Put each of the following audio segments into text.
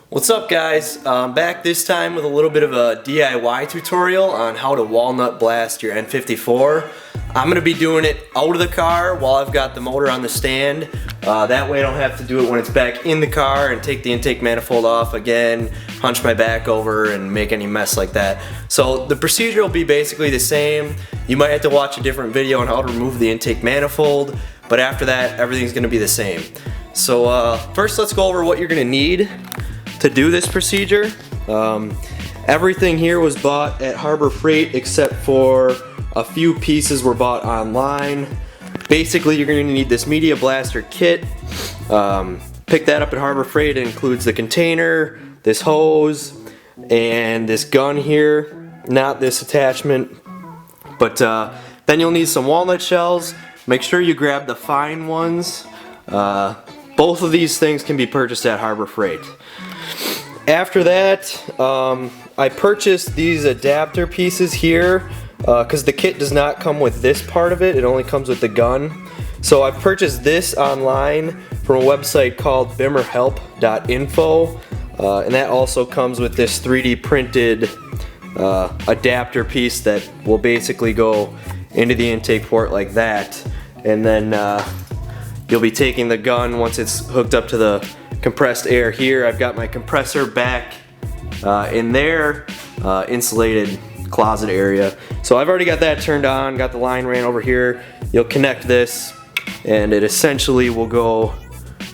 What's up guys? Back this time with a little bit of a DIY tutorial on how to walnut blast your N54. I'm going to be doing it out of the car while I've got the motor on the stand. That way I don't have to do it when it's back in the car and take the intake manifold off again, hunch my back over and make any mess like that. So the procedure will be basically the same. You might have to watch a different video on how to remove the intake manifold, but after that everything's going to be the same. So first let's go over what you're going to need to do this procedure. Everything here was bought at Harbor Freight except for a few pieces were bought online. Basically you're going to need this media blaster kit. Pick that up at Harbor Freight. It includes the container, this hose, and this gun here. Not this attachment, but then you'll need some walnut shells. Make sure you grab the fine ones. Both of these things can be purchased at Harbor Freight. After that, I purchased these adapter pieces here because the kit does not come with this part of it, it only comes with the gun. So I purchased this online from a website called bimmerhelp.info, and that also comes with this 3D printed adapter piece that will basically go into the intake port like that, and then you'll be taking the gun once it's hooked up to the compressed air here. I've got my compressor back in there, insulated closet area. So I've already got that turned on, got the line ran over here. You'll connect this and it essentially will go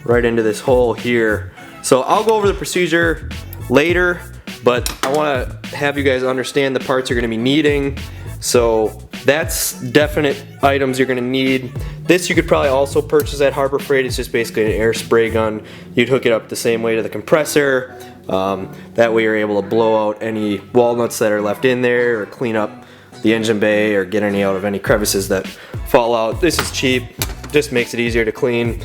right into this hole here. So I'll go over the procedure later, but I want to have you guys understand the parts you're going to be needing. So that's definite items you're going to need. This you could probably also purchase at Harbor Freight. It's just basically an air spray gun. You'd hook it up the same way to the compressor. That way you're able to blow out any walnuts that are left in there, or clean up the engine bay, or get any out of any crevices that fall out. This is cheap, just makes it easier to clean.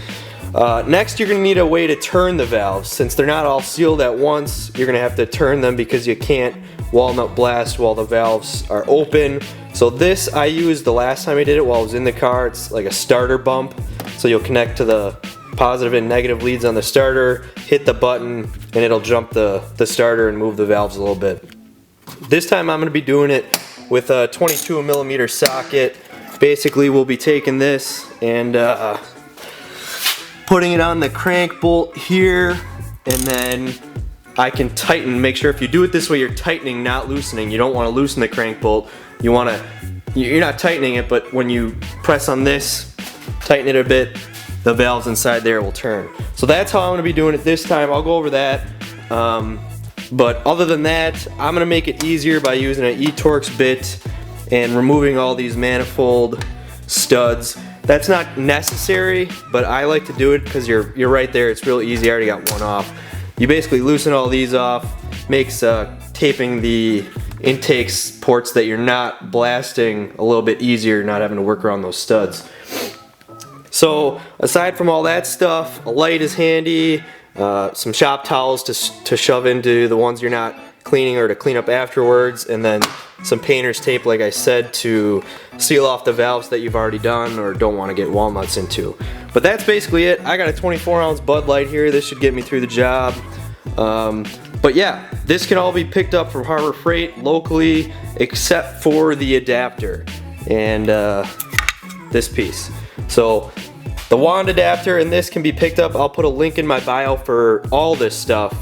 Next you're going to need a way to turn the valves. Since they're not all sealed at once, you're going to have to turn them because you can't walnut blast while the valves are open. So this I used the last time I did it while I was in the car. It's like a starter bump. So you'll connect to the positive and negative leads on the starter, hit the button, and it'll jump the starter and move the valves a little bit. This time I'm going to be doing it with a 22mm socket. Basically we'll be taking this and putting it on the crank bolt here, and then I can tighten. Make sure if you do it this way you're tightening, not loosening. You don't want to loosen the crank bolt. You're not tightening it, but when you press on this, tighten it a bit, the valves inside there will turn. So that's how I'm going to be doing it this time. I'll go over that. But other than that, I'm going to make it easier by using an E-Torx bit and removing all these manifold studs. That's not necessary, but I like to do it because you're right there. It's real easy. I already got one off. You basically loosen all these off, makes taping the intakes ports that you're not blasting a little bit easier, not having to work around those studs. So aside from all that stuff, a light is handy, some shop towels to shove into the ones you're not cleaning or to clean up afterwards, and then some painter's tape, like I said, to seal off the valves that you've already done or don't want to get walnuts into. But that's basically it. I got a 24-ounce Bud Light here. This should get me through the job. But yeah, this can all be picked up from Harbor Freight locally, except for the adapter and this piece. So the wand adapter and this can be picked up. I'll put a link in my bio for all this stuff.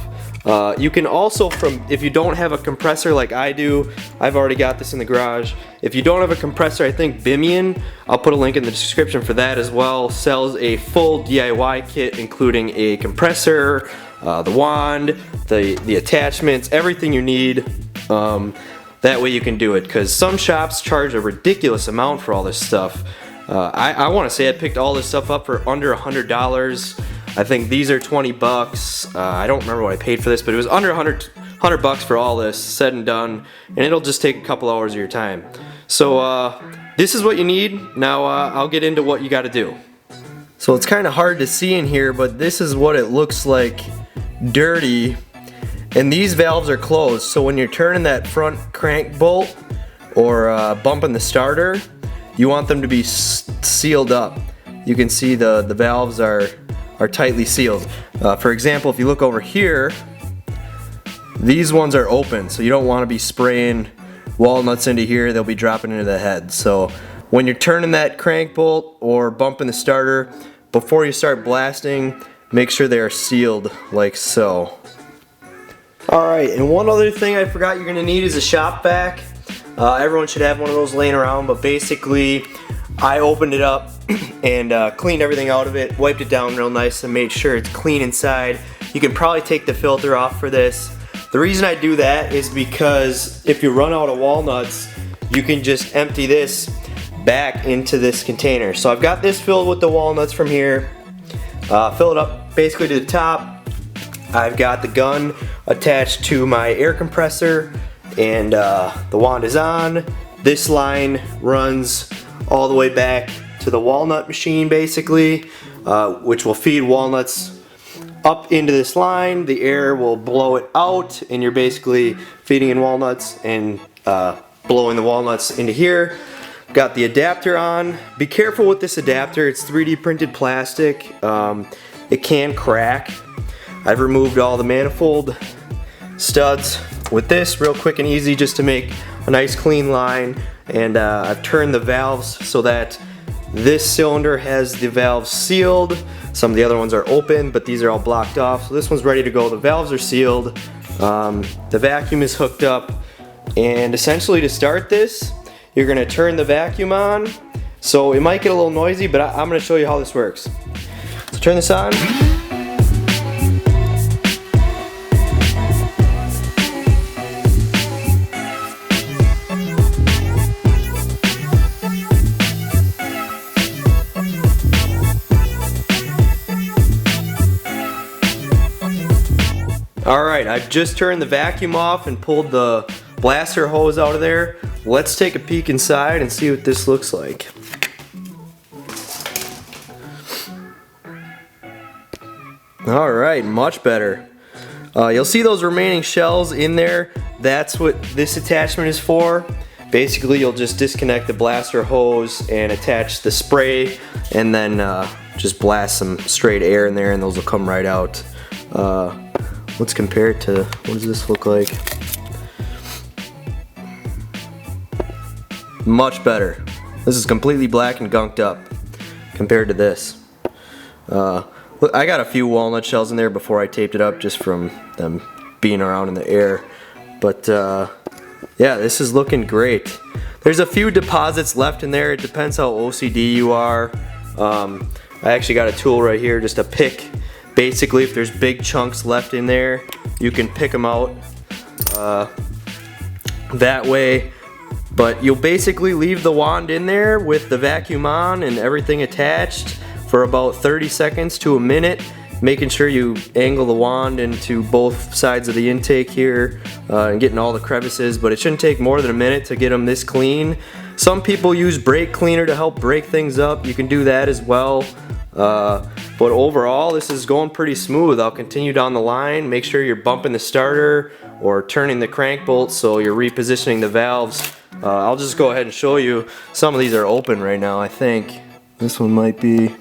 You can also, if you don't have a compressor like I do, I've already got this in the garage. If you don't have a compressor, I think Bimian, I'll put a link in the description for that as well, sells a full DIY kit including a compressor, the wand, the attachments, everything you need. That way you can do it, because some shops charge a ridiculous amount for all this stuff. I want to say I picked all this stuff up for under $100. I think these are 20 bucks. I don't remember what I paid for this, but it was under 100 bucks for all this said and done, and it'll just take a couple hours of your time. So this is what you need. Now I'll get into what you got to do. So it's kind of hard to see in here, but this is what it looks like dirty, and these valves are closed. So when you're turning that front crank bolt or bumping the starter, you want them to be sealed up. You can see the valves are tightly sealed. For example, if you look over here, these ones are open, so you don't want to be spraying walnuts into here. They'll be dropping into the head. So when you're turning that crank bolt or bumping the starter, before you start blasting, make sure they are sealed like so. Alright, and one other thing I forgot you're going to need is a shop vac. Everyone should have one of those laying around, but basically I opened it up and cleaned everything out of it, wiped it down real nice and made sure it's clean inside. You can probably take the filter off for this. The reason I do that is because if you run out of walnuts, you can just empty this back into this container. So I've got this filled with the walnuts from here. Fill it up basically to the top. I've got the gun attached to my air compressor, and the wand is on. This line runs all the way back to the walnut machine basically, which will feed walnuts up into this line. The air will blow it out, and you're basically feeding in walnuts and blowing the walnuts into here. Got the adapter on. Be careful with this adapter. It's 3D printed plastic. It can crack. I've removed all the manifold studs with this real quick and easy just to make a nice clean line, and I've turned the valves so that this cylinder has the valves sealed. Some of the other ones are open, but these are all blocked off, so this one's ready to go. The valves are sealed. The vacuum is hooked up, and essentially to start this, you're going to turn the vacuum on. So it might get a little noisy, but I'm going to show you how this works. So turn this on. Alright, I've just turned the vacuum off and pulled the blaster hose out of there. Let's take a peek inside and see what this looks like. Alright, much better. You'll see those remaining shells in there. That's what this attachment is for. Basically, you'll just disconnect the blaster hose and attach the spray, and then just blast some straight air in there, and those will come right out. Let's compare it to, what does this look like? Much better. This is completely black and gunked up compared to this. Look, I got a few walnut shells in there before I taped it up just from them being around in the air. But yeah, this is looking great. There's a few deposits left in there. It depends how OCD you are. I actually got a tool right here just to pick. Basically, if there's big chunks left in there, you can pick them out that way. But you'll basically leave the wand in there with the vacuum on and everything attached for about 30 seconds to a minute, making sure you angle the wand into both sides of the intake here and getting all the crevices, but it shouldn't take more than a minute to get them this clean. Some people use brake cleaner to help break things up. You can do that as well. But overall, this is going pretty smooth. I'll continue down the line. Make sure you're bumping the starter or turning the crank bolt so you're repositioning the valves. I'll just go ahead and show you. Some of these are open right now, I think. This one might be.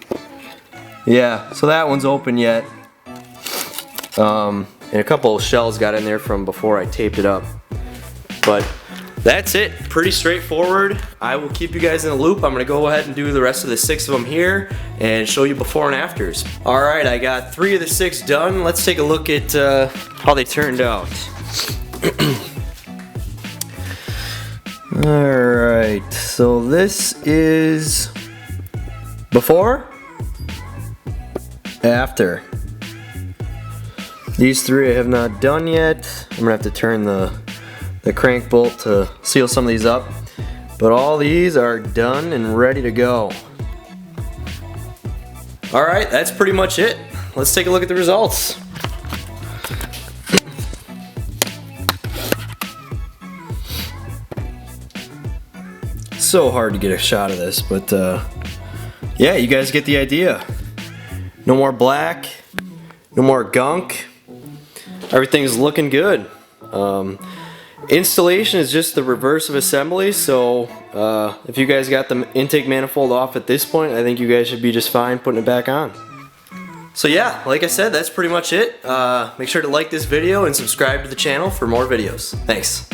Yeah, so that one's open yet. And a couple of shells got in there from before I taped it up. But that's it. Pretty straightforward. I will keep you guys in the loop. I'm going to go ahead and do the rest of the 6 of them here and show you before and afters. Alright, I got 3 of the 6 done. Let's take a look at how they turned out. Alright, so this is before, after. These 3 I have not done yet. I'm going to have to turn the crank bolt to seal some of these up, but all these are done and ready to go. Alright, that's pretty much it. Let's take a look at the results. So hard to get a shot of this, but yeah, you guys get the idea. No more black, no more gunk. Everything's looking good. Installation is just the reverse of assembly, so if you guys got the intake manifold off at this point, I think you guys should be just fine putting it back on. So yeah, like I said, that's pretty much it. Make sure to like this video and subscribe to the channel for more videos. Thanks.